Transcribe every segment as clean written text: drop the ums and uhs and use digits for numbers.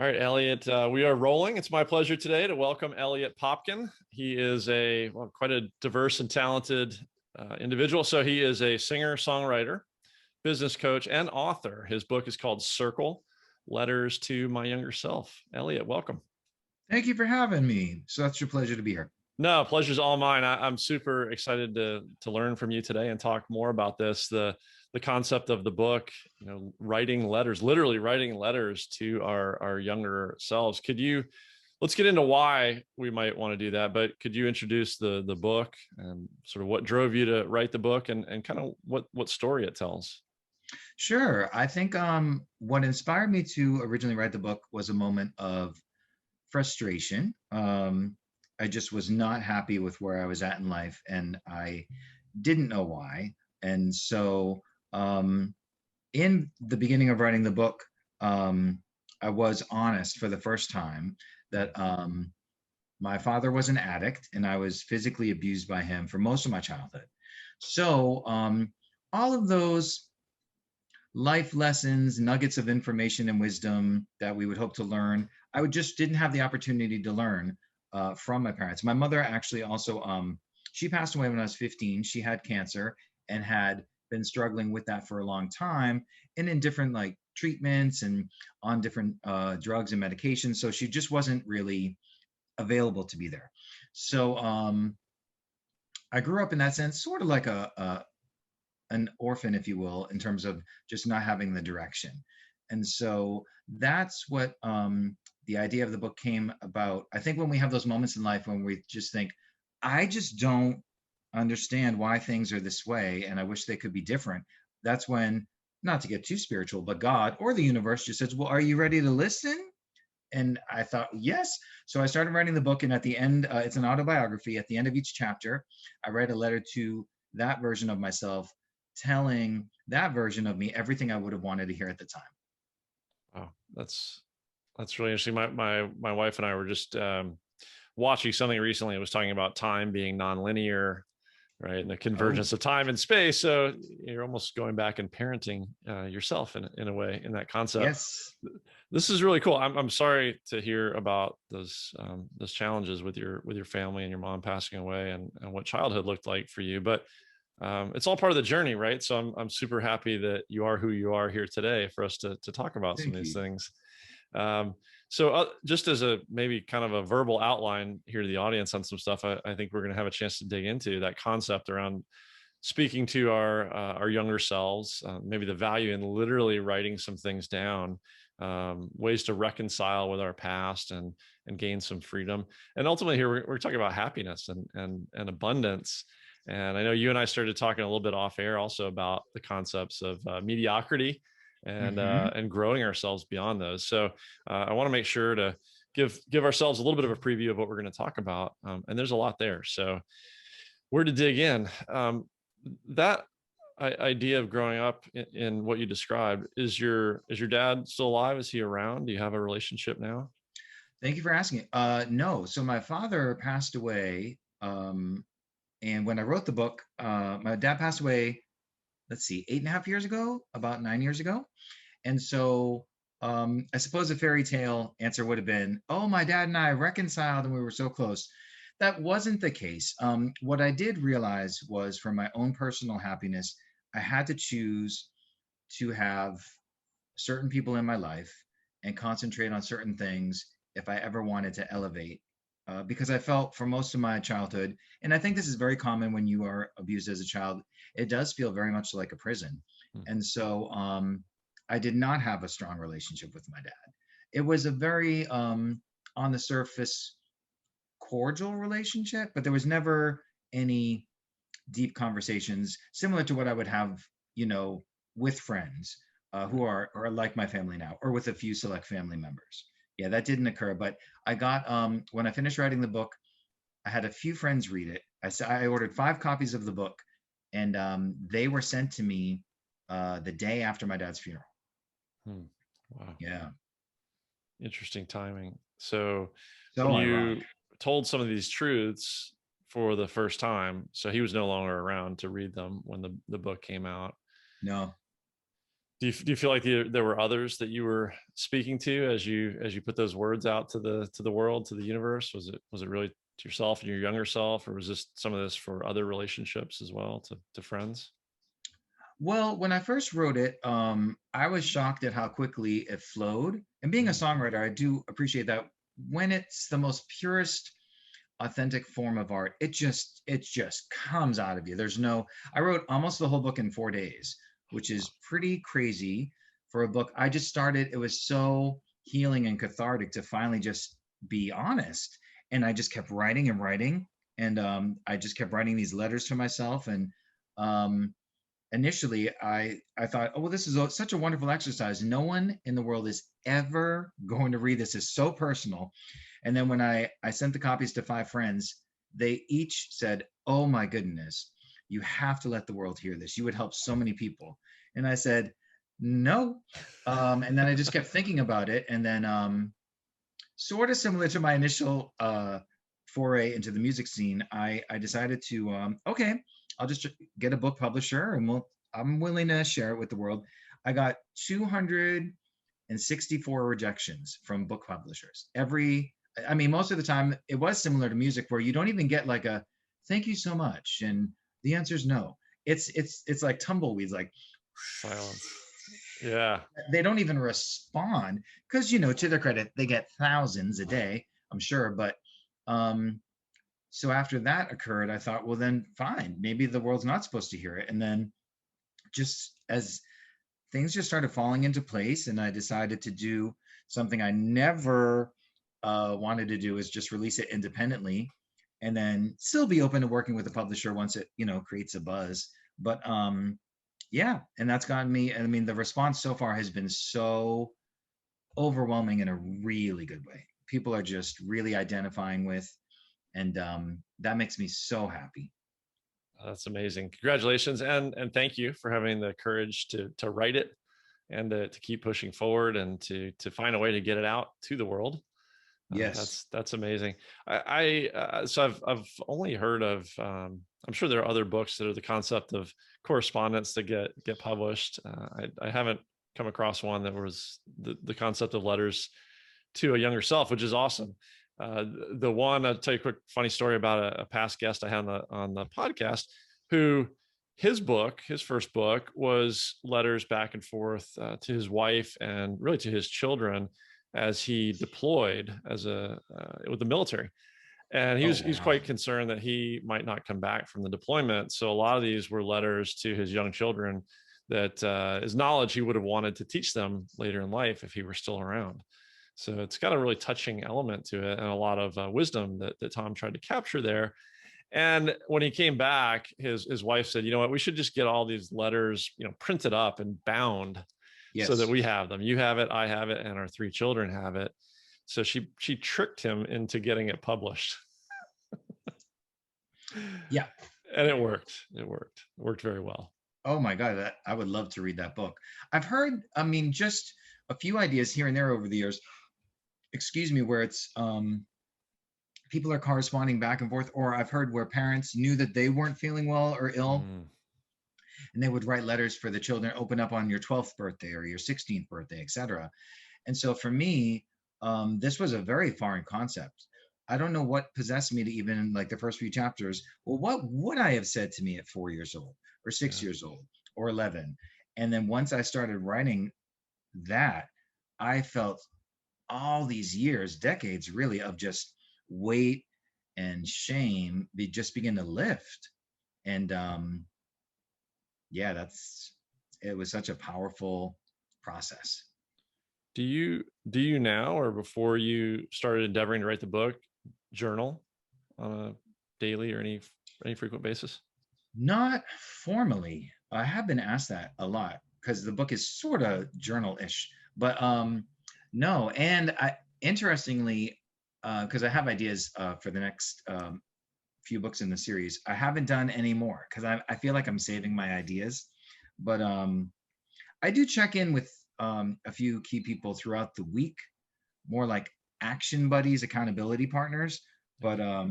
All right, Eliot, we are rolling. It's my pleasure today to welcome Eliot Popkin. He is quite a diverse and talented individual. So he is a singer-songwriter, business coach, and author. His book is called Circle: Letters to My Younger Self. Eliot, welcome. Thank you for having me. Such a pleasure to be here. No, pleasure's all mine. I'm super excited to learn from you today and talk more about this. The concept of the book, writing letters, literally writing letters to our younger selves. Let's get into why we might want to do that, but could you introduce the book and sort of what drove you to write the book and kind of what story it tells? Sure. I think what inspired me to originally write the book was a moment of frustration. I just was not happy with where I was at in life, and I didn't know why. And so, in the beginning of writing the book, I was honest for the first time that my father was an addict, and I was physically abused by him for most of my childhood. So, all of those life lessons, nuggets of information and wisdom that we would hope to learn, I would just didn't have the opportunity to learn from my parents. My mother actually also, she passed away when I was 15. She had cancer and had been struggling with that for a long time, and in different like treatments and on different drugs and medications. So she just wasn't really available to be there. So I grew up in that sense, sort of like an orphan, if you will, in terms of just not having the direction. And so that's what the idea of the book came about. I think when we have those moments in life when we just think, I just don't understand why things are this way and I wish they could be different. That's when, not to get too spiritual, but God or the universe just says, well, are you ready to listen? And I thought, yes. So I started writing the book. And at the end, it's an autobiography. At the end of each chapter, I write a letter to that version of myself, telling that version of me everything I would have wanted to hear at the time. Wow, that's really interesting. My wife and I were just watching something recently. It was talking about time being nonlinear, right, and the Oh, convergence of time and space. So you're almost going back and parenting yourself in a way in that concept. yes. This is really cool. I'm sorry to hear about those challenges with your family and your mom passing away and what childhood looked like for you, but it's all part of the journey, right? So I'm super happy that you are who you are here today for us to talk about some of Thank these you. things. So just as a maybe kind of a verbal outline here to the audience on some stuff, I think we're going to have a chance to dig into that concept around speaking to our younger selves, maybe the value in literally writing some things down, ways to reconcile with our past and gain some freedom. And ultimately here we're talking about happiness and abundance. And I know you and I started talking a little bit off air also about the concepts of mediocrity Hmm. and growing ourselves beyond those. So I want to make sure to give ourselves a little bit of a preview of what we're going to talk about. And there's a lot there. So where to dig in. That idea of growing up in what you described, is your dad still alive? Is he around? Do you have a relationship now? Thank you for asking. No, so my father passed away, and when I wrote the book, my dad passed away. Let's see, 8.5 years ago, about 9 years ago. And so I suppose a fairy tale answer would have been, oh, my dad and I reconciled and we were so close. That wasn't the case. What I did realize was for my own personal happiness, I had to choose to have certain people in my life and concentrate on certain things if I ever wanted to elevate. Because I felt for most of my childhood, and I think this is very common when you are abused as a child, it does feel very much like a prison. Hmm. And so I did not have a strong relationship with my dad. It was a very on the surface cordial relationship, but there was never any deep conversations similar to what I would have, with friends who are like my family now, or with a few select family members. Yeah, that didn't occur. But I got when I finished writing the book, I had a few friends read it. I ordered 5 copies of the book, and they were sent to me the day after my dad's funeral. Hmm. Wow. Yeah, Interesting timing. So when so ironic. you told some of these truths for the first time, so he was no longer around to read them when the book came out. No. Do you feel like there were others that you were speaking to as you put those words out to the world, to the universe? Was it really to yourself and your younger self, or was this some of this for other relationships as well, to friends? Well, when I first wrote it, I was shocked at how quickly it flowed. And being a Mm. songwriter, I do appreciate that when it's the most purest, authentic form of art, it just comes out of you. There's no, I wrote almost the whole book in 4 days, which is pretty crazy for a book. I just started, it was so healing and cathartic to finally just be honest. And I just kept writing and writing. And I just kept writing these letters to myself. And um, initially I thought, oh well, this is such a wonderful exercise. No one in the world is ever going to read this. It's so personal. And then when I sent the copies to 5 friends, they each said, "Oh my goodness, you have to let the world hear this. You would help so many people." And I said, "No." And then I just kept thinking about it. And then sort of similar to my initial foray into the music scene, I decided to okay, I'll just get a book publisher and I'm willing to share it with the world. I got 264 rejections from book publishers. I mean, most of the time it was similar to music where you don't even get like a thank you so much and the answer is no. It's like tumbleweeds, like Silence. Yeah. they don't even respond because to their credit they get thousands a day, I'm sure. But um so after that occurred, I thought, well then fine, maybe the world's not supposed to hear it. And then just as things just started falling into place and I decided to do something I never wanted to do, is just release it independently and then still be open to working with a publisher once it creates a buzz. But yeah, and that's gotten me, I mean, the response so far has been so overwhelming in a really good way. People are just really identifying with, and that makes me so happy. That's amazing. Congratulations, and thank you for having the courage to write it and to keep pushing forward and to find a way to get it out to the world. Yes. That's amazing. So I've only heard of. I'm sure there are other books that are the concept of correspondence that get published. I haven't come across one that was the concept of letters to a younger self, which is awesome. The one, I'll tell you a quick funny story about a past guest I had on the podcast, who his first book was letters back and forth to his wife and really to his children as he deployed as with the military. And Oh he was wow. quite concerned that he might not come back from the deployment. So a lot of these were letters to his young children that is knowledge he would have wanted to teach them later in life if he were still around. So it's got a really touching element to it and a lot of wisdom that Tom tried to capture there. And when he came back, his wife said, "You know what? We should just get all these letters, printed up and bound, so that Yes. we have them. You have it, I have it, and our 3 children have it." So she tricked him into getting it published, Yeah. and it worked. It worked very well. Oh my God, I would love to read that book. I've heard, I mean, just a few ideas here and there over the years, excuse me, where it's people are corresponding back and forth, or I've heard where parents knew that they weren't feeling well or ill, Mm, and they would write letters for the children, open up on your 12th birthday or your 16th birthday, etc. And so for me, this was a very foreign concept. I don't know what possessed me to even like the first few chapters. Well, what would I have said to me at 4 years old or six yeah. years old or 11? And then once I started writing that, I felt all these years, decades really, of just weight and shame just begin to lift. And yeah, it was such a powerful process. Do you now, or before you started endeavoring to write the book, journal on a daily or any frequent basis? Not formally. I have been asked that a lot because the book is sort of journal-ish, but no. And I, interestingly, because I have ideas for the next few books in the series, I haven't done any more because I feel like I'm saving my ideas. But I do check in with a few key people throughout the week, more like action buddies, accountability partners, Yeah, but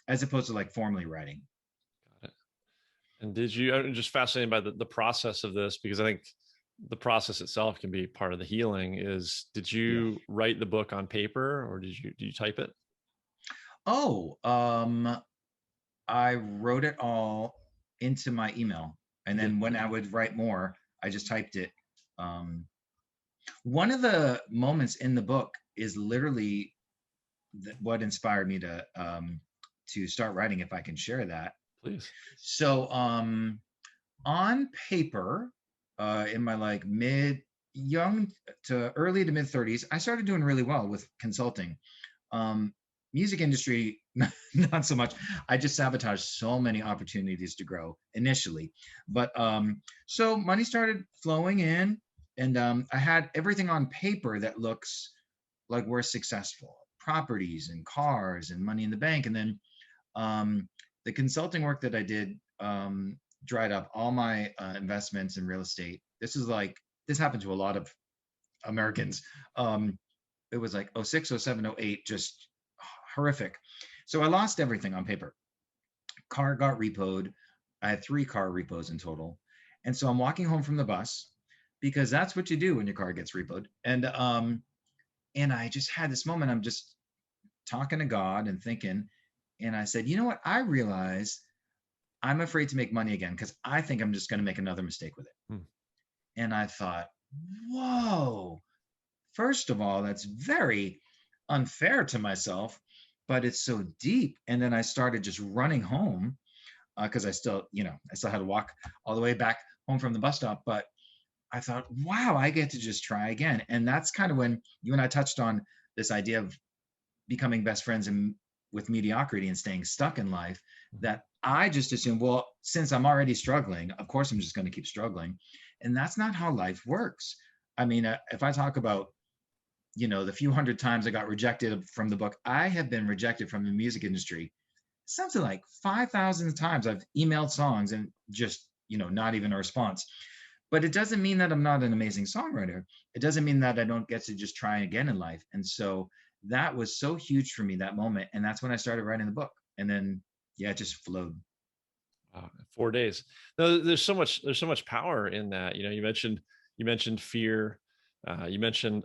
as opposed to like formally writing. got it. And I'm just fascinated by the process of this, because I think the process itself can be part of the healing. Did Yeah. you write the book on paper, or did you type it? Oh, I wrote it all into my email, and You did. then when I would write more, I just typed it. Um, One of the moments in the book is literally what inspired me to start writing. If I can share that. Please. So, on paper, in my like mid young to early to mid 30s, I started doing really well with consulting. Um, Music industry, not so much. I just sabotaged so many opportunities to grow initially. But so money started flowing in, and I had everything on paper that looks like we're successful, properties and cars and money in the bank. And then um, the consulting work that I did dried up all my investments in real estate. This happened to a lot of Americans. Um, it was like '06, '07, '08, just horrific. So I lost everything on paper. Car got repoed. I had 3 car repos in total. And so I'm walking home from the bus because that's what you do when your car gets repoed. And I just had this moment. I'm just talking to God and thinking, and I said, you know what? I realize I'm afraid to make money again because I think I'm just going to make another mistake with it. Hmm. And I thought, whoa, first of all, that's very unfair to myself, but it's so deep. And then I started just running home because I still had to walk all the way back home from the bus stop. But I thought, wow, I get to just try again. And that's kind of when you and I touched on this idea of becoming best friends with mediocrity and staying stuck in life, that I just assumed, well, since I'm already struggling, of course I'm just going to keep struggling. And that's not how life works. I mean, if I talk about, the few hundred times I got rejected from the book, I have been rejected from the music industry something like 5,000 times. I've emailed songs and just, not even a response. But it doesn't mean that I'm not an amazing songwriter. It doesn't mean that I don't get to just try again in life. And so that was so huge for me, that moment. And that's when I started writing the book. And then, yeah, it just flowed. 4 days. No, there's so much power in that. You mentioned fear. You mentioned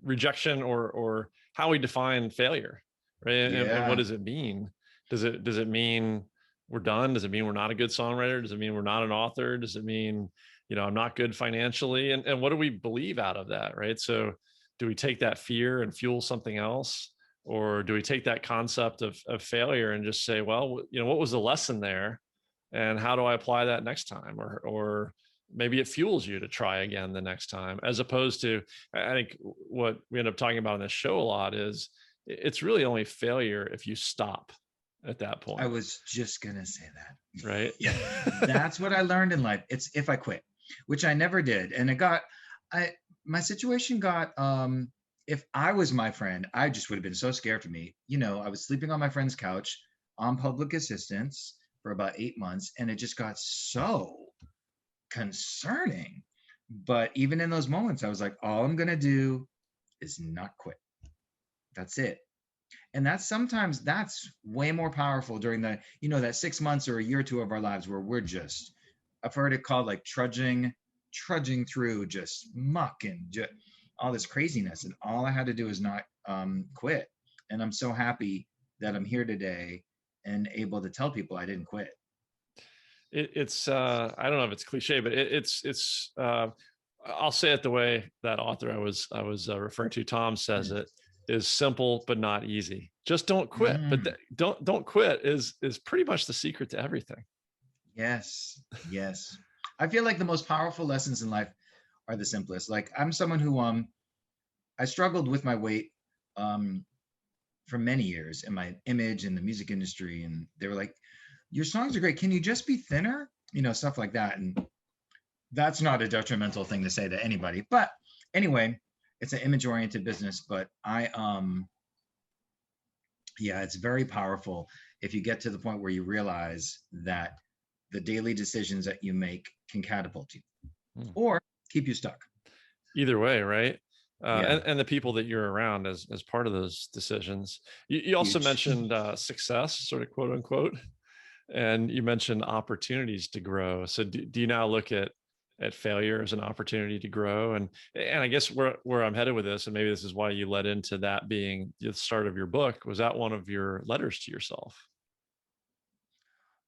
rejection, or how we define failure, right? And what Yeah. does it mean? Does it mean we're done? Does it mean we're not a good songwriter? Does it mean we're not an author? Does it mean, I'm not good financially? And what do we believe out of that, right? So do we take that fear and fuel something else? Or do we take that concept of failure and just say, well, what was the lesson there? And how do I apply that next time? Or maybe it fuels you to try again the next time, as opposed to, I think what we end up talking about in this show a lot is it's really only failure if you stop at that I point, was just going to say that. right? Yeah. That's what I learned in life. It's if I quit, which I never did. And my situation got, if I was my friend, I just would have been so scared for me. I was sleeping on my friend's couch on public assistance for about 8 months, and it just got so concerning. But even in those moments, I was like, all I'm going to do is not quit. That's it. And that's way more powerful during that 6 months or a year or two of our lives where we're just, I've heard it called like trudging through just muck and just all this craziness. And all I had to do is not quit. And I'm so happy that I'm here today and able to tell people I didn't quit. It's I don't know if it's cliche, but it's I'll say it the way that author I was referring to, Tom, says it, is simple but not easy. Just don't quit. But Mm. don't quit is pretty much the secret to everything. Yes, yes. I feel like the most powerful lessons in life are the simplest. Like I'm someone who I struggled with my weight um for many years and my image in the music industry, and they were like, your songs are great. Can you just be thinner? Stuff like that. And that's not a detrimental thing to say to anybody. But anyway, it's an image oriented business, but yeah, it's very powerful if you get to the point where you realize that the daily decisions that you make can catapult you Hmm. or keep you stuck. Either way, right? Yeah, And the people that you're around as part of those decisions. You also huge. mentioned success, sort of quote unquote, and you mentioned opportunities to grow. So do you now look at at failure as an opportunity to grow. And I guess where I'm headed with this, and maybe this is why you led into that being the start of your book, was that one of your letters to yourself?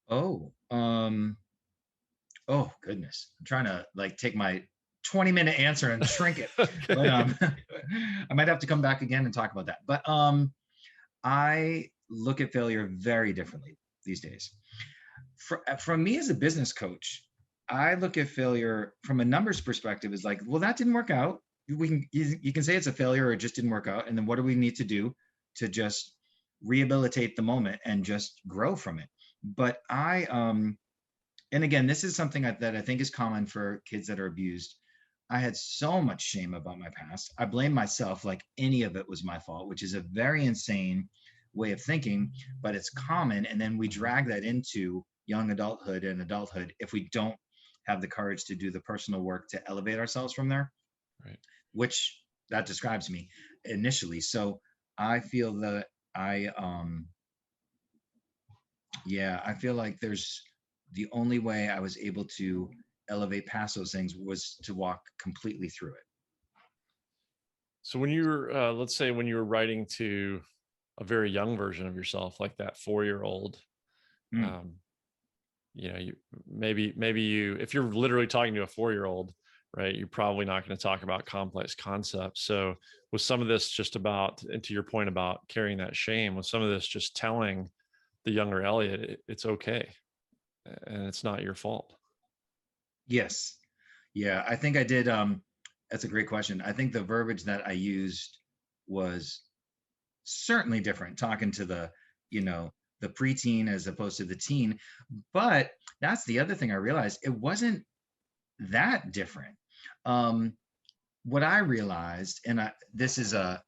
Oh, oh goodness. I'm trying to like take my 20-minute answer and shrink it. But Okay. I might have to come back again and talk about that. But I look at failure very differently these days. From me as a business coach, I look at failure from a numbers perspective is like, well, that didn't work out. You can say it's a failure or it just didn't work out. And then what do we need to do to just rehabilitate the moment and just grow from it? But and again, this is something that I think is common for kids that are abused. I had so much shame about my past. I blame myself like any of it was my fault, which is a very insane way of thinking, but it's common. And then we drag that into young adulthood and adulthood if we don't have the courage to do the personal work to elevate ourselves from there, Right. which that describes me initially. So I feel that yeah, I feel like there's the only way I was able to elevate past those things was to walk completely through it. So when you were, let's say, when you were writing to a very young version of yourself, like that 4-year-old, Mm. um, you maybe you, if you're literally talking to a 4-year-old, right, you're probably not going to talk about complex concepts. So was some of this just about, and to your point about carrying that shame, was some of this just telling the younger Elliot it's okay and it's not your fault? Yes. Yeah, I think I did. That's a great question. I think the verbiage that I used was certainly different, talking to you know, the preteen as opposed to the teen. But that's the other thing I realized. It wasn't that different. Um, what I realized, and this is a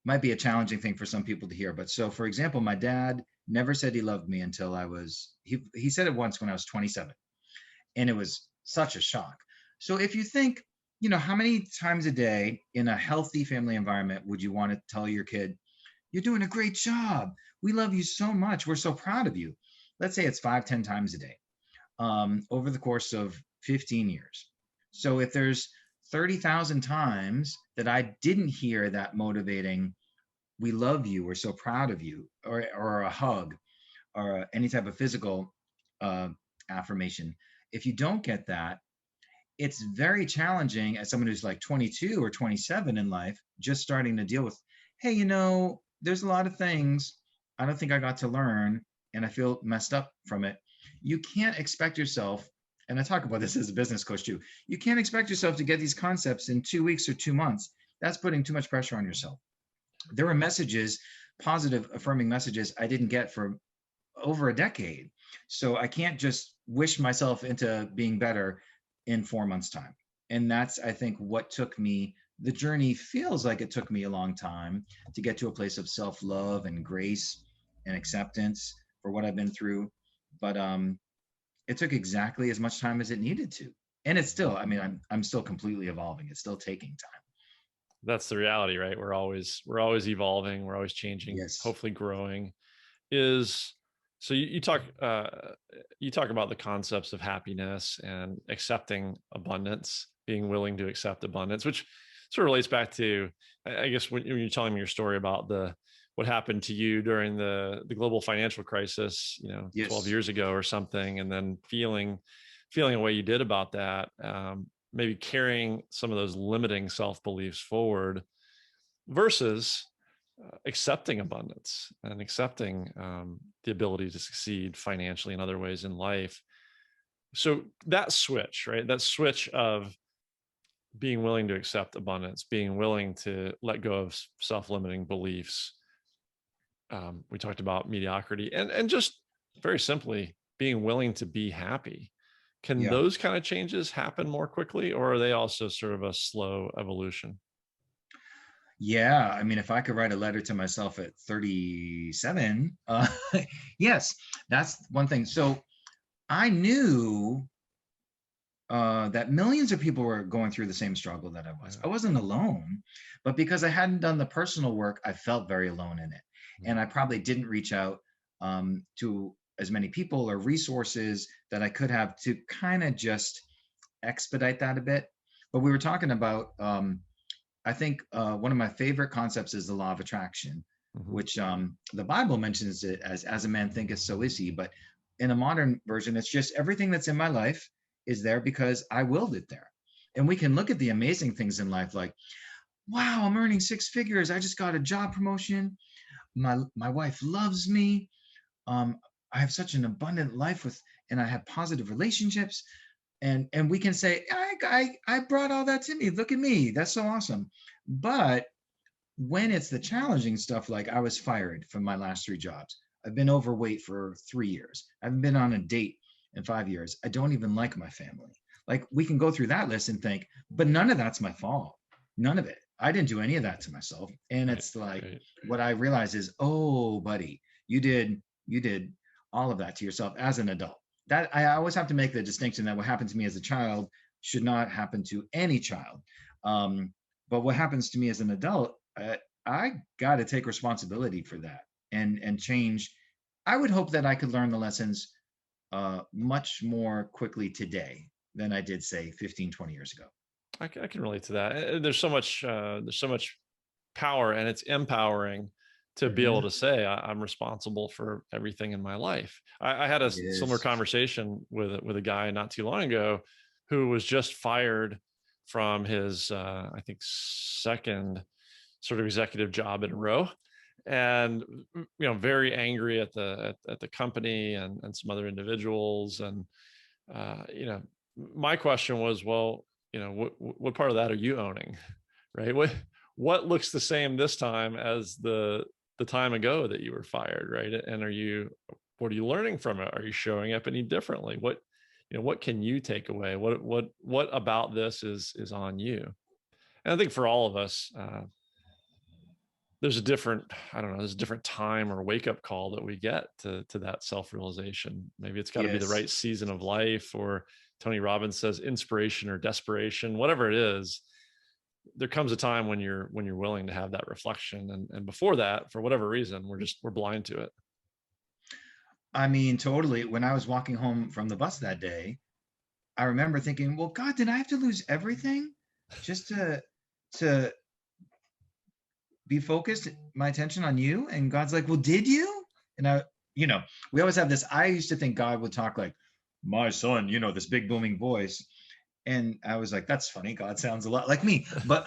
might be a challenging thing for some people to hear, but so for example, my dad never said he loved me until he said it once when I was 27, and it was such a shock. So if you think, how many times a day in a healthy family environment would you want to tell your kid, you're doing a great job. We love you so much. We're so proud of you. Let's say it's 5, 10 times a day over the course of 15 years. So if there's 30,000 times that I didn't hear that motivating, we love you, we're so proud of you, or a hug, or any type of physical uh, affirmation, if you don't get that, it's very challenging as someone who's like 22 or 27 in life, just starting to deal with, hey, there's a lot of things I don't think I got to learn, and I feel messed up from it. You can't expect yourself, and I talk about this as a business coach too, you can't expect yourself to get these concepts in 2 weeks or 2 months. That's putting too much pressure on yourself. There were messages, positive, affirming messages I didn't get for over a decade. So I can't just wish myself into being better in 4 months' time. And that's, I think, what took me. The journey feels like it took me a long time to get to a place of self-love and grace and acceptance for what I've been through. But it took exactly as much time as it needed to. And it's still, I mean, I'm still completely evolving. It's still taking time. That's the reality, right? We're always evolving, we're always changing, Yes. hopefully growing. Is so you talk about the concepts of happiness and accepting abundance, being willing to accept abundance, which sort of relates back to, I guess, when you're telling me your story about what happened to you during the global financial crisis, 12 Yes. years ago or something, and then feeling a way you did about that, maybe carrying some of those limiting self beliefs forward versus accepting abundance and accepting the ability to succeed financially in other ways in life. So that switch, right? That switch of being willing to accept abundance, being willing to let go of self-limiting beliefs. We talked about mediocrity and just very simply being willing to be happy. Can Yeah. those kind of changes happen more quickly, or are they also sort of a slow evolution? Yeah, I mean, if I could write a letter to myself at 37, yes, that's one thing. So I knew that millions of people were going through the same struggle that I was. Yeah. I wasn't alone, but because I hadn't done the personal work, I felt very alone in it. And I probably didn't reach out to as many people or resources that I could have to kind of just expedite that a bit. But we were talking about, I think one of my favorite concepts is the law of attraction, Mhm. which the Bible mentions it as a man thinketh, so is he. But in a modern version, it's just everything that's in my life is there because I willed it there. And we can look at the amazing things in life like, wow, I'm earning six figures. I just got a job promotion. My wife loves me. Um, I have such an abundant life and I have positive relationships. And we can say, I brought all that to me. Look at me. That's so awesome. But when it's the challenging stuff, like I was fired from my last three jobs, I've been overweight for 3 years, I haven't been on a date in 5 years, I don't even like my family. Like we can go through that list and think, but none of that's my fault. None of it. I didn't do any of that to myself. And Right, it's like, right. what I realize is, oh, buddy, you did all of that to yourself as an adult. That I always have to make the distinction that what happened to me as a child should not happen to any child. Um, but what happens to me as an adult, I got to take responsibility for that and change. I would hope that I could learn the lessons much more quickly today than I did, say, 15, 20 years ago. I can relate to that. There's so much power, and it's empowering to be able Mhm. to say I'm responsible for everything in my life. I had a It similar is. conversation with a guy not too long ago who was just fired from his I think second sort of executive job in a row, and very angry at at the company and some other individuals. And you know my question was, well, what part of that are you owning? Right? What looks the same this time as the time ago that you were fired, right? And what are you learning from it? Are you showing up any differently? What can you take away? What about this is on you? And I think for all of us, there's a different, I don't know, there's a different time or wake up call that we get to that self realization. Maybe it's got to be the Yes. right season of life, or Tony Robbins says inspiration or desperation, whatever it is. There comes a time when you're willing to have that reflection, and before that, for whatever reason, we're blind to it. I mean, totally. When I was walking home from the bus that day, I remember thinking, well, God, did I have to lose everything just to be focused, my attention on you? And God's like, well, did you? And you know, we always have this. I used to think God would talk like, my son, this big booming voice. And I was like, that's funny. God sounds a lot like me. But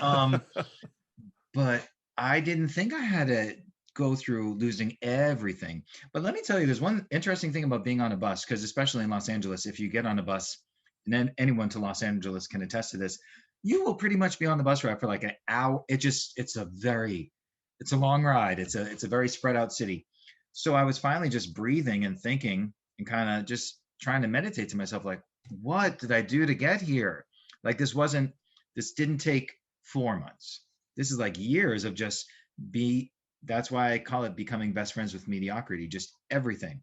I didn't think I had to go through losing everything. But let me tell you, there's one interesting thing about being on a bus, because especially in Los Angeles, if you get on a bus, and then anyone to Los Angeles can attest to this, you will pretty much be on the bus ride for like an hour. It's a long ride. It's a very spread out city. So I was finally just breathing and thinking and kind of just trying to meditate to myself, like, what did I do to get here? Like this didn't take 4 months. This is like years of just be that's why I call it becoming best friends with mediocrity. Just everything.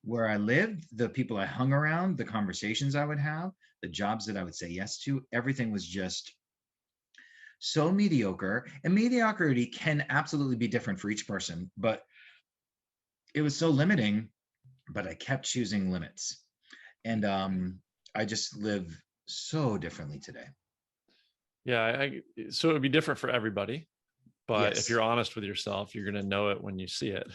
Where I lived, the people I hung around, the conversations I would have, the jobs that I would say yes to, everything was just so mediocre. And mediocrity can absolutely be different for each person, but it was so limiting, but I kept choosing limits. And I just live so differently today. Yeah, so it would be different for everybody, but if Yes. you're honest with yourself, you're going to know it when you see it,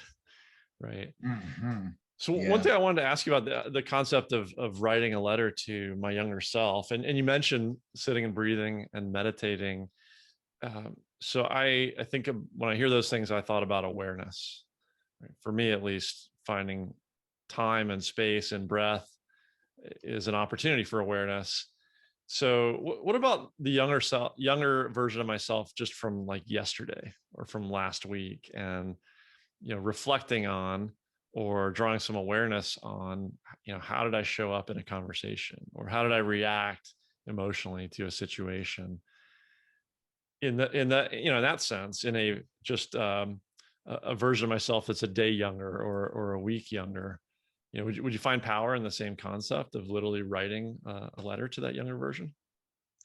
right? Hmm. So one Yeah. thing I wanted to ask you about the concept of writing a letter to my younger self, and you mentioned sitting and breathing and meditating. So I think when I hear those things, I thought about awareness. Right? For me, at least, finding time and space and breath is an opportunity for awareness. So what about the younger version of myself, just from like yesterday or from last week, and reflecting on or drawing some awareness on, how did I show up in a conversation, or how did I react emotionally to a situation, in that sense, in a just a version of myself that's a day younger or a week younger. Would you find power in the same concept of literally writing a letter to that younger version?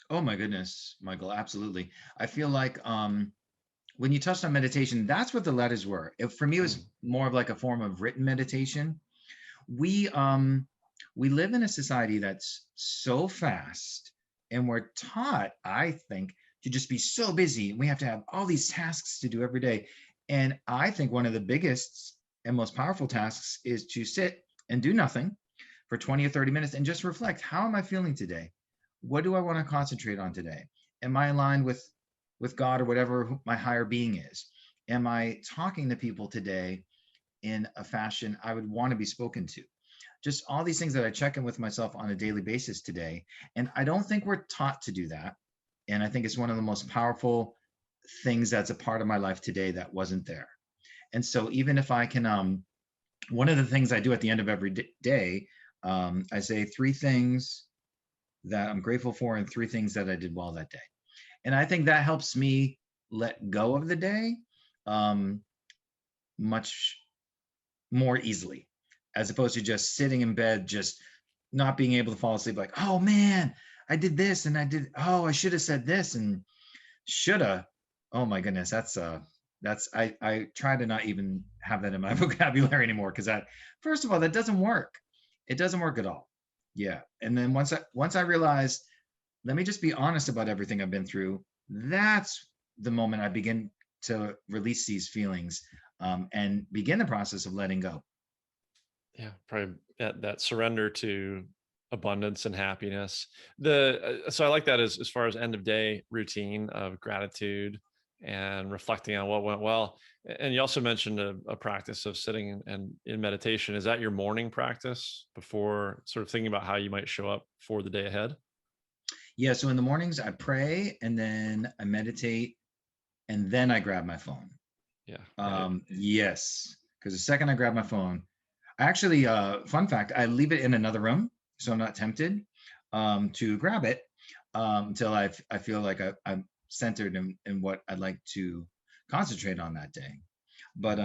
Oh my goodness, Michael, absolutely. I feel like when you touched on meditation, that's what the letters were. For me, it Mm. was more of like a form of written meditation. We um we live in a society that's so fast. And we're taught, I think, to just be so busy. We have to have all these tasks to do every day. And I think one of the biggest and most powerful tasks is to sit and do nothing for 20 or 30 minutes and just reflect. How am I feeling today? What do I want to concentrate on today? Am I aligned with God or whatever my higher being is? Am I talking to people today in a fashion I would want to be spoken to? Just all these things that I check in with myself on a daily basis today. And I don't think we're taught to do that. And I think it's one of the most powerful things that's a part of my life today that wasn't there. And so even if I can, one of the things I do at the end of every day, I say three things that I'm grateful for and three things that I did well that day. And I think that helps me let go of the day um, much more easily, as opposed to just sitting in bed, just not being able to fall asleep. Like, oh man, I did this and I did. Oh, I should have said this and shoulda. Oh my goodness, that's I try to not even have that in my vocabulary anymore because that first of all that doesn't work. It doesn't work at all. Yeah, and then once I realized, let me just be honest about everything I've been through. That's the moment I begin to release these feelings and begin the process of letting go. Yeah, probably that surrender to abundance and happiness. The so I like that as far as end of day routine of gratitude and reflecting on what went well. And you also mentioned a practice of sitting and in meditation. Is that your morning practice before sort of thinking about how you might show up for the day ahead? Yeah, so in the mornings I pray and then I meditate and then I grab my phone. Yeah, right. Yes, because the second I grab my phone, I actually, fun fact, I leave it in another room so I'm not tempted to grab it until I feel like I'm centered in what I'd like to concentrate on that day. But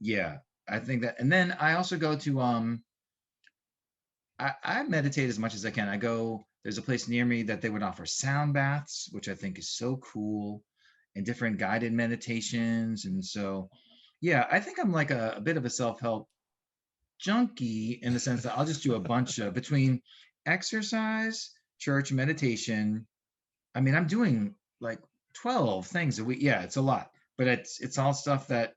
yeah, I think that, and then I also go to I meditate as much as I can. I go, there's a place near me that they would offer sound baths, which I think is so cool, and different guided meditations. And so, yeah, I think I'm like a bit of a self-help junkie in the sense that I'll just do a bunch of between exercise, church, meditation. I mean, I'm doing like 12 things a week. Yeah, it's a lot, but it's all stuff that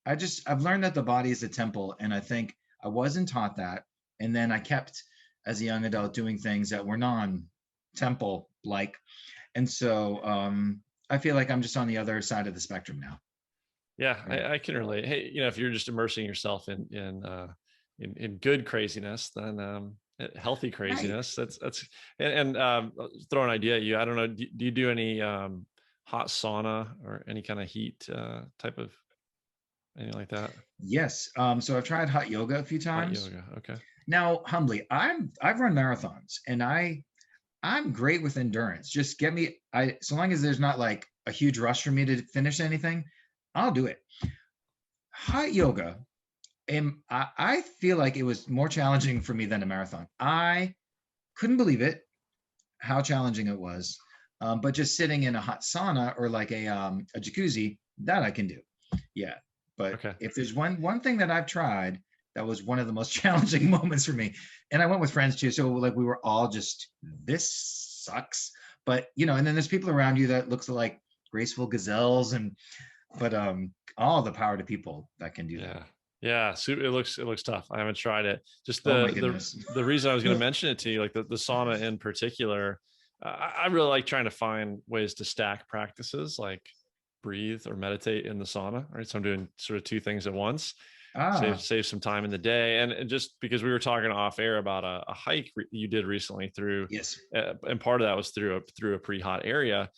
I've learned that the body is a temple, and I think I wasn't taught that. And then I kept as a young adult doing things that were non-temple like. And so I feel like I'm just on the other side of the spectrum now. Yeah, Yeah. I can relate. Hey, if you're just immersing yourself in good craziness, then healthy Right. craziness. That's and throw an idea at you. I don't know. Do you do any hot sauna or any kind of heat type of anything like that? Yes. So I've tried hot yoga a few Hot times. yoga. Okay. Now, humbly, I've run marathons and I'm great with endurance. Just get me I so long as there's not like a huge rush for me to finish anything, I'll do it. Hot yoga, and I feel like it was more challenging for me than a marathon. I couldn't believe it, how challenging it was. But just sitting in a hot sauna or like a jacuzzi, that I can do. Yeah. But Okay. if there's one thing that I've tried that was one of the most challenging moments for me, and I went with friends too, so like we were all just this sucks. But and then there's people around you that looks like graceful gazelles, and but all the power to people that can do that. Yeah. Yeah. So it looks tough. I haven't tried it. Just Oh my the goodness. the reason I was going to mention it to you, like the sauna in particular, I really like trying to find ways to stack practices like breathe or meditate in the sauna. Right. So I'm doing sort of two things at once. Save Ah, save some time in the day, and just because we were talking off air about a hike you did recently through, yes. and part of that was through a pretty hot area.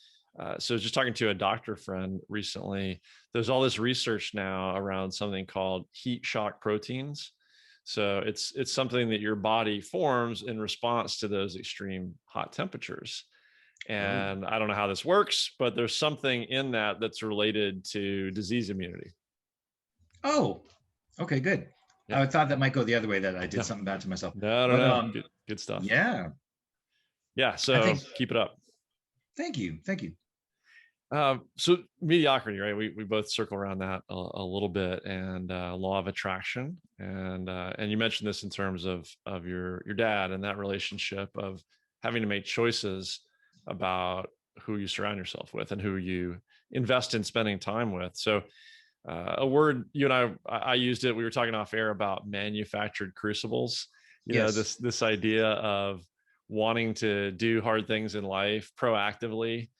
So just talking to a doctor friend recently, there's all this research now around something called heat shock proteins. So it's something that your body forms in response to those extreme hot temperatures. Oh. And I don't know how this works, but there's something in that that's related to disease immunity. Oh, okay, good. Yeah. I thought that might go the other way, that I did No, something bad to myself. no, no, But no. Good stuff. yeah, Yeah. I So think keep it up. thank you. Thank you. So mediocrity, right? We both circle around that a little bit, and law of attraction, and you mentioned this in terms of your dad and that relationship of having to make choices about who you surround yourself with and who you invest in spending time with. So a word you and I used it. We were talking off air about manufactured crucibles. Yes. This idea of wanting to do hard things in life proactively,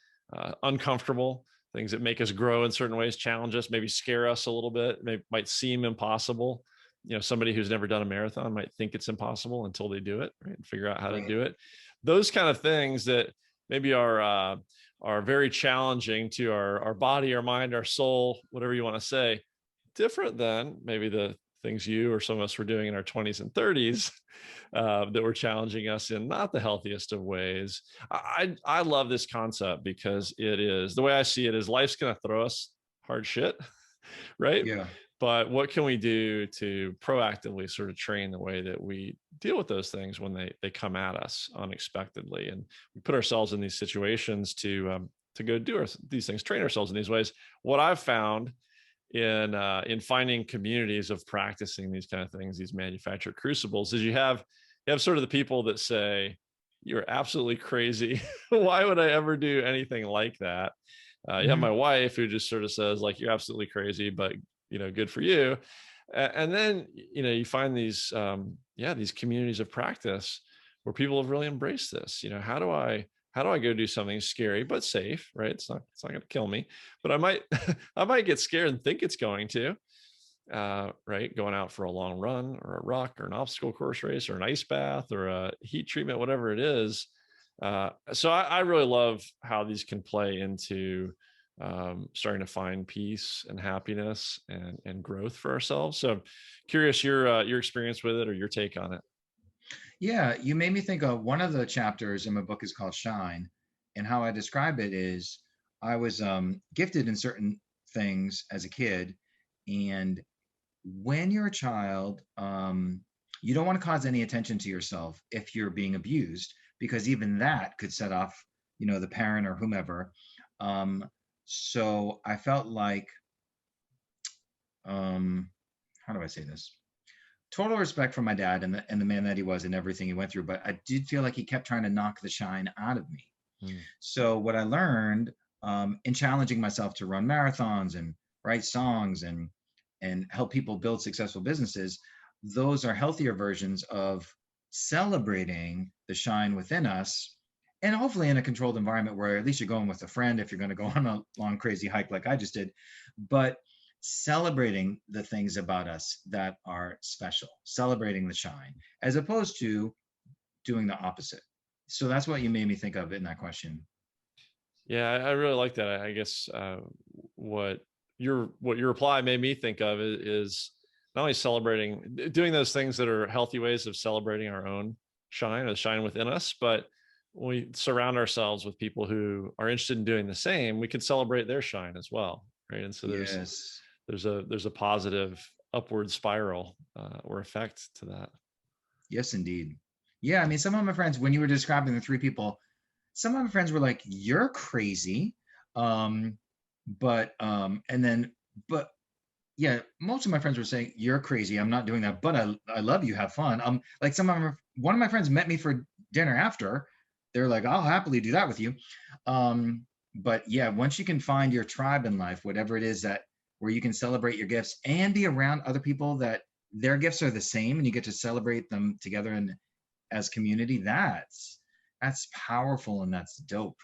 uncomfortable things that make us grow in certain ways, challenge us, maybe scare us a little bit, might seem impossible. Somebody who's never done a marathon might think it's impossible until they do it, right? And figure out how to Right. do it. Those kind of things that maybe are very challenging to our body, our mind, our soul, whatever you want to say, different than maybe the things you or some of us were doing in our 20s and 30s that were challenging us in not the healthiest of ways. I love this concept because it is, the way I see it is, life's going to throw us hard shit, right? Yeah. But what can we do to proactively sort of train the way that we deal with those things when they come at us unexpectedly, and we put ourselves in these situations to go do these things, train ourselves in these ways. What I've found in finding communities of practicing these kind of things, these manufactured crucibles, is you have sort of the people that say, "You're absolutely crazy. Why would I ever do anything like that?" You have Mhm. my wife who just sort of says, like, "You're absolutely crazy, but good for you." And then you find these these communities of practice where people have really embraced this. How do I go do something scary but safe, right? It's not going to kill me, but I might I might get scared and think it's going to, right? Going out for a long run or a ruck or an obstacle course race or an ice bath or a heat treatment, whatever it is. So I really love how these can play into starting to find peace and happiness and growth for ourselves. So curious your experience with it or your take on it. Yeah, you made me think of one of the chapters in my book is called Shine, and how I describe it is I was gifted in certain things as a kid, and when you're a child, you don't want to cause any attention to yourself if you're being abused, because even that could set off, the parent or whomever. Um, so I felt like, um, how do I say this? Total respect for my dad and the man that he was and everything he went through, but I did feel like he kept trying to knock the shine out of me. Mm. So what I learned in challenging myself to run marathons and write songs and help people build successful businesses, those are healthier versions of celebrating the shine within us, and hopefully in a controlled environment where at least you're going with a friend if you're going to go on a long crazy hike like I just did, but celebrating the things about us that are special, celebrating the shine, as opposed to doing the opposite. So that's what you made me think of in that question. Yeah, I really like that. I guess what your reply made me think of is not only celebrating, doing those things that are healthy ways of celebrating our own shine, or the shine within us, but when we surround ourselves with people who are interested in doing the same, we can celebrate their shine as well, right? And so Yes. there's a positive upward spiral or effect to that. Yes, indeed. Yeah, I mean, some of my friends, when you were describing the three people, some of my friends were like, "You're crazy," um, and then, but yeah, most of my friends were saying, "You're crazy. I'm not doing that, but I love you. Have fun." Like one of my friends met me for dinner after. They're like, "I'll happily do that with you." But yeah, once you can find your tribe in life, whatever it is that where you can celebrate your gifts and be around other people that their gifts are the same, and you get to celebrate them together and as community, that's powerful and that's dope.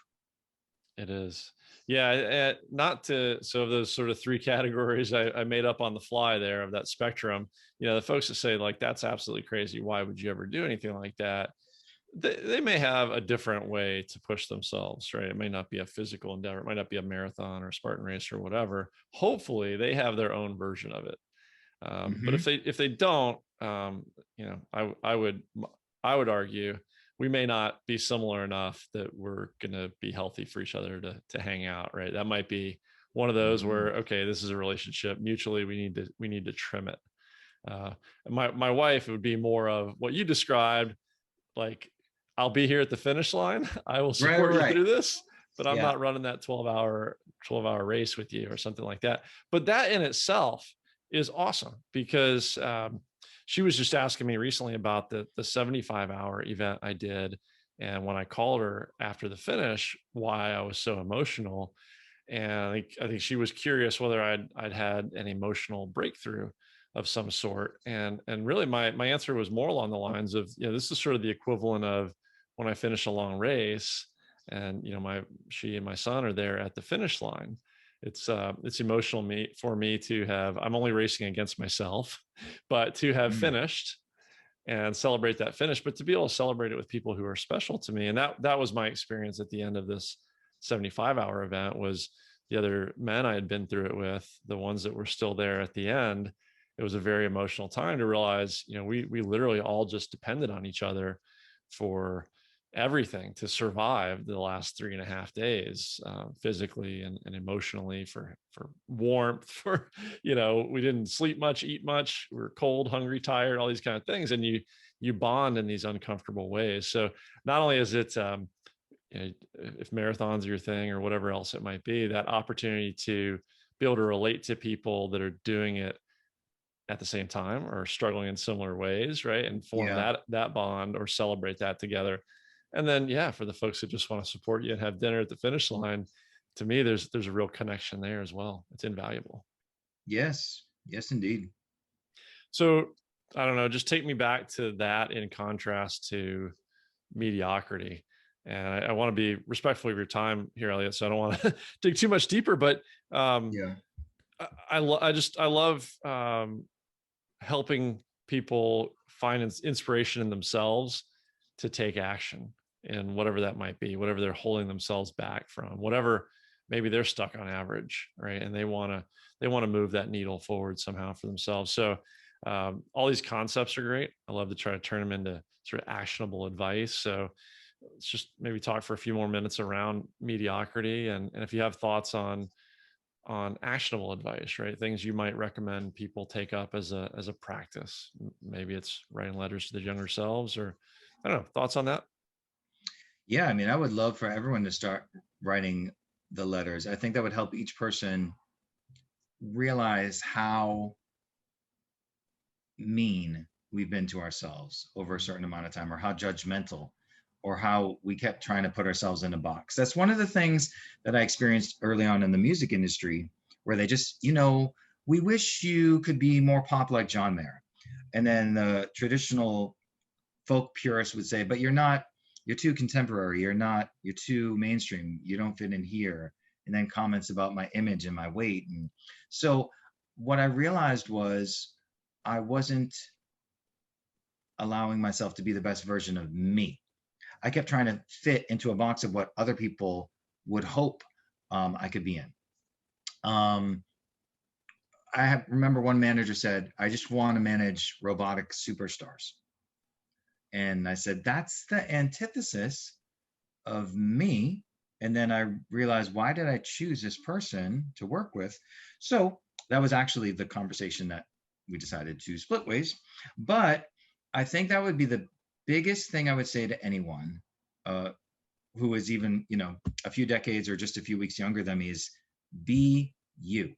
It is. Yeah, not to, so those sort of three categories I made up on the fly there of that spectrum, the folks that say like, that's absolutely crazy, why would you ever do anything like that? They may have a different way to push themselves, right? It may not be a physical endeavor. It might not be a marathon or a Spartan race or whatever. Hopefully they have their own version of it. But Hmm. if they don't, I would argue we may not be similar enough that we're going to be healthy for each other to hang out, right? That might be one of those Hmm. where, okay, this is a relationship mutually. We need to trim it. My wife, it would be more of what you described, like, I'll be here at the finish line. I will Right, support you right. through this, but I'm Yeah. not running that 12-hour race with you or something like that. But that in itself is awesome because she was just asking me recently about the 75-hour event I did. And when I called her after the finish, why I was so emotional, and I think she was curious whether I'd had an emotional breakthrough of some sort. And really my answer was more along the lines of, this is sort of the equivalent of when I finish a long race, and my she and my son are there at the finish line. It's emotional for me to have, I'm only racing against myself, but to have Mm. finished and celebrate that finish, but to be able to celebrate it with people who are special to me. And that was my experience at the end of this 75-hour event. Was the other men I had been through it with, the ones that were still there at the end. It was a very emotional time to realize, we literally all just depended on each other for everything to survive the last 3.5 days, physically and emotionally, for warmth, for we didn't sleep much, eat much, we were cold, hungry, tired, all these kind of things. And you bond in these uncomfortable ways. So not only is it, if marathons are your thing or whatever else it might be, that opportunity to be able to relate to people that are doing it at the same time or struggling in similar ways, right, and form Yeah. that bond or celebrate that together. And then, yeah, for the folks who just want to support you and have dinner at the finish line, to me there's a real connection there as well. It's invaluable. Yes. Yes, indeed. So I don't know, just take me back to that in contrast to mediocrity. And I want to be respectful of your time here, Elliot, so I don't want to dig too much deeper, but um Yeah. I love helping people find inspiration in themselves to take action in whatever that might be, whatever they're holding themselves back from, whatever maybe they're stuck on average, right? And they want to move that needle forward somehow for themselves. So all these concepts are great. I love to try to turn them into sort of actionable advice. So let's just maybe talk for a few more minutes around mediocrity, and if you have thoughts on actionable advice, right? Things you might recommend people take up as a practice. Maybe it's writing letters to the younger selves, or I don't know, thoughts on that? Yeah. I mean, I would love for everyone to start writing the letters. I think that would help each person realize how mean we've been to ourselves over a certain amount of time, or how judgmental, or how we kept trying to put ourselves in a box. That's one of the things that I experienced early on in the music industry, where they just, we wish you could be more pop like John Mayer. And then the traditional folk purists would say, but you're not, you're too contemporary, you're too mainstream, you don't fit in here. And then comments about my image and my weight. And so what I realized was I wasn't allowing myself to be the best version of me. I kept trying to fit into a box of what other people would hope I could be in. Um, remember one manager said, I just want to manage robotic superstars. And I said, that's the antithesis of me. And then I realized, why did I choose this person to work with? So that was actually the conversation that we decided to split ways. But I think that would be the biggest thing I would say to anyone uh, who is even, a few decades or just a few weeks younger than me, is be you.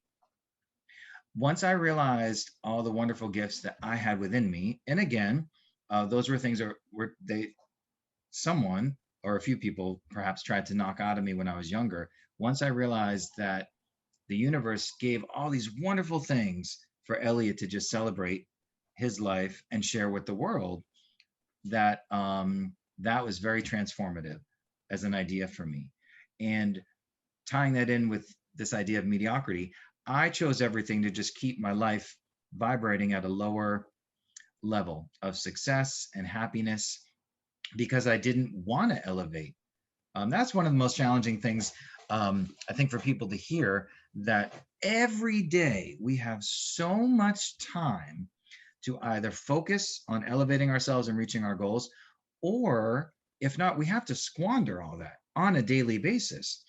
Once I realized all the wonderful gifts that I had within me, and again, those were things that were they someone or a few people perhaps tried to knock out of me when I was younger. Once I realized that the universe gave all these wonderful things for Eliot to just celebrate his life and share with the world, that was very transformative as an idea for me. And tying that in with this idea of mediocrity, I chose everything to just keep my life vibrating at a lower level of success and happiness, because I didn't want to elevate. That's one of the most challenging things, I think, for people to hear, that every day we have so much time to either focus on elevating ourselves and reaching our goals, or if not, we have to squander all that on a daily basis.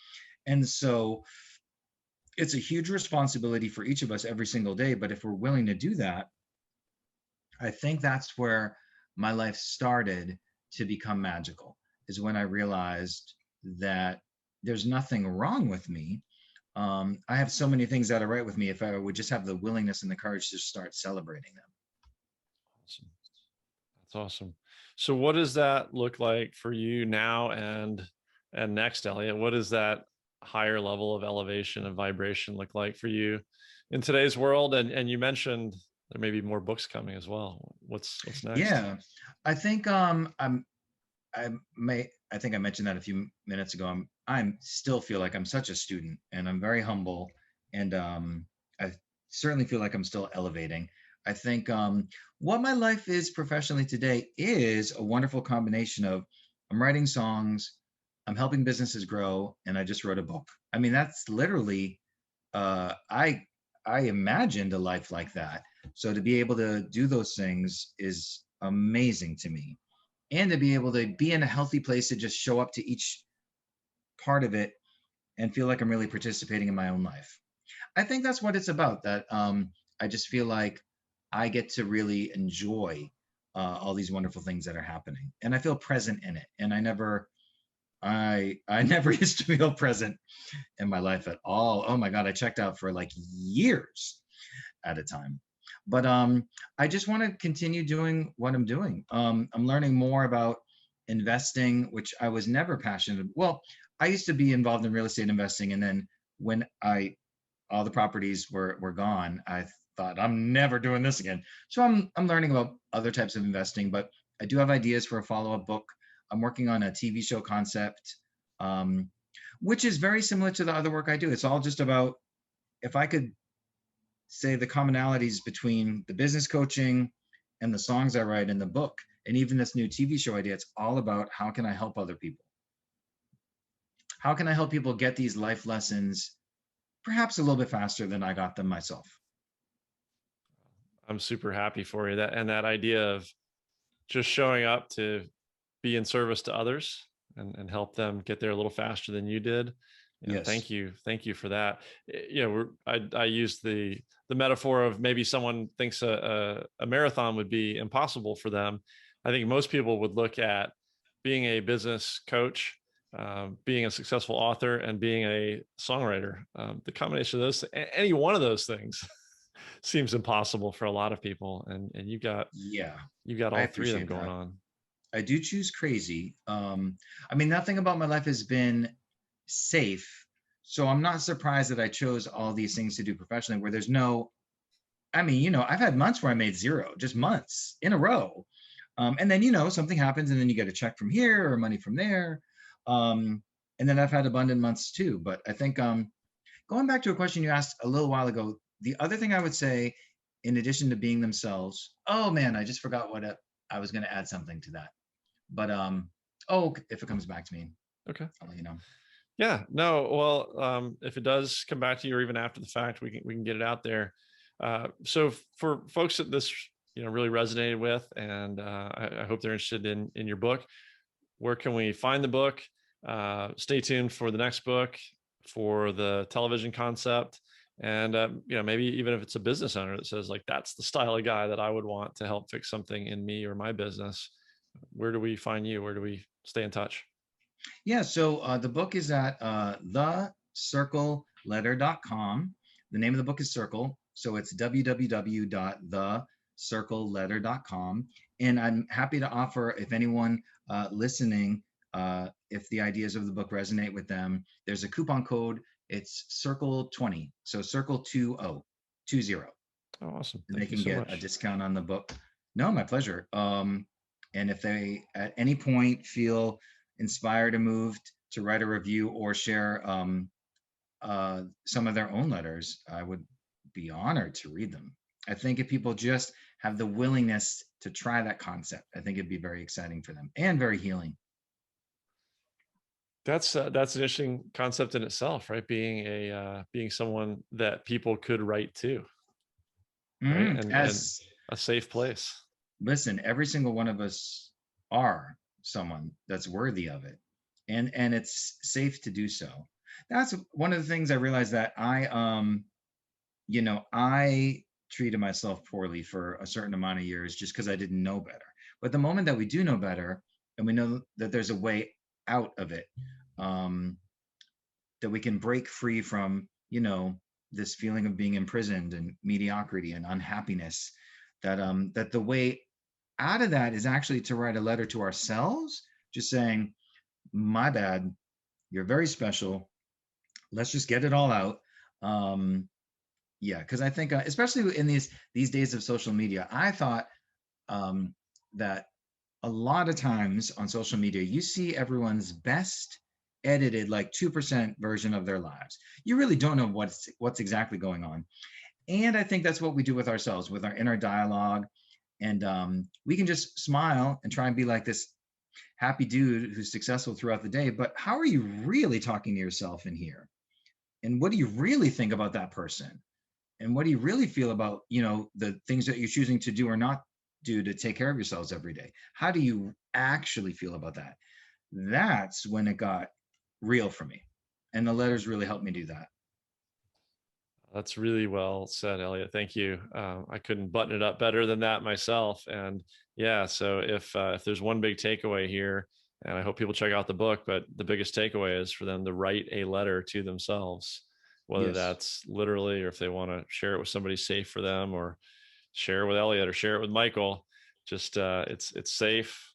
And so it's a huge responsibility for each of us every single day. But if we're willing to do that, I think that's where my life started to become magical, is when I realized that there's nothing wrong with me. I have so many things that are right with me if I would just have the willingness and the courage to start celebrating them. Awesome. That's awesome. So what does that look like for you now and next, Elliot? What does that higher level of elevation and vibration look like for you in today's world? And you mentioned there may be more books coming as well. What's next? Yeah, I think I think I mentioned that a few minutes ago. I'm still feel like I'm such a student, and I'm very humble, and I certainly feel like I'm still elevating. I think what my life is professionally today is a wonderful combination of I'm writing songs, I'm helping businesses grow, and I just wrote a book. I mean, that's literally uh, I I imagined a life like that. So to be able to do those things is amazing to me, and to be able to be in a healthy place to just show up to each part of it and feel like I'm really participating in my own life. I think that's what it's about. That I just feel like I get to really enjoy all these wonderful things that are happening, and I feel present in it. And I never used to feel present in my life at all. Oh my God, I checked out for like years at a time. But I just want to continue doing what I'm doing. I'm learning more about investing, which I was never passionate. Well, I used to be involved in real estate investing, and then when I all the properties were gone, I thought I'm never doing this again. So I'm learning about other types of investing, but I do have ideas for a follow-up book. I'm working on a TV show concept, um, which is very similar to the other work I do. It's all just about if I could say the commonalities between the business coaching and the songs I write in the book, and even this new TV show idea, it's all about how can I help other people? How can I help people get these life lessons perhaps a little bit faster than I got them myself? I'm super happy for you. That idea of just showing up to be in service to others and help them get there a little faster than you did. Yes. Thank you for that. I use the metaphor of maybe someone thinks a marathon would be impossible for them. I think most people would look at being a business coach, being a successful author, and being a songwriter. The combination of those, any one of those things, seems impossible for a lot of people. And Yeah, you got I all three of them appreciate going that. on. I do choose crazy. I mean, nothing about my life has been safe. So I'm not surprised that I chose all these things to do professionally where there's no, I mean, I've had months where I made zero, just months in a row. And then, something happens and then you get a check from here or money from there. Um, and then I've had abundant months too. But I think going back to a question you asked a little while ago, the other thing I would say, in addition to being themselves, oh man, I just forgot I was going to add something to that. But oh, if it comes back to me, Okay. I'll let you know. Yeah, no, well, if it does come back to you or even after the fact, we can get it out there. So for folks that this really resonated with, and I hope they're interested in your book, where can we find the book? Stay tuned for the next book, for the television concept, and maybe even if it's a business owner that says like that's the style of guy that I would want to help fix something in me or my business. Where do we find you? Where do we stay in touch? Yeah, so the book is at thecircleletter.com. The name of the book is Circle, so it's www.thecircleletter.com. And I'm happy to offer, if anyone listening, if the ideas of the book resonate with them, there's a coupon code. It's Circle 20, so Circle 20, Oh, awesome. and they Thank you can so get a much. discount on the book. No, my pleasure. And if they at any point feel inspired or moved to write a review or share some of their own letters, I would be honored to read them. I think if people just have the willingness to try that concept, I think it'd be very exciting for them and very healing. That's an interesting concept in itself, right? Being someone that people could write to, right? And As a safe place. listen, every single one of us are someone that's worthy of it, and it's safe to do so. That's one of the things I realized, that I treated myself poorly for a certain amount of years just because I didn't know better. But the moment that we do know better and we know that there's a way out of it, um, that we can break free from, this feeling of being imprisoned and mediocrity and unhappiness, that the way out of that is actually to write a letter to ourselves, just saying, my bad, you're very special. Let's just get it all out. Um, yeah, because I think, especially in these days of social media, I thought um, that a lot of times on social media, you see everyone's best edited, like 2% version of their lives. You really don't know what's exactly going on. And I think that's what we do with ourselves, with our inner dialogue. And we can just smile and try and be like this happy dude who's successful throughout the day. But how are you really talking to yourself in here? And what do you really think about that person? And what do you really feel about, the things that you're choosing to do or not do to take care of yourselves every day? How do you actually feel about that? That's when it got real for me. And the letters really helped me do that. That's really well said, Elliot. Thank you. I couldn't button it up better than that myself. And yeah, so if there's one big takeaway here, and I hope people check out the book, but the biggest takeaway is for them to write a letter to themselves, whether Yes. that's literally or if they want to share it with somebody safe for them, or share it with Elliot or share it with Michael. Just it's safe,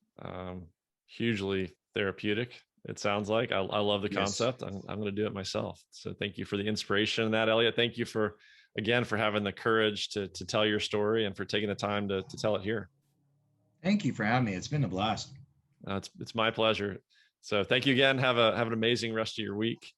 hugely therapeutic. It sounds like I love the Yes. concept. I'm going to do it myself. So thank you for the inspiration in that, Elliot. Thank you for again for having the courage to tell your story and for taking the time to tell it here. Thank you for having me. It's been a blast. It's my pleasure. So thank you again. Have an amazing rest of your week.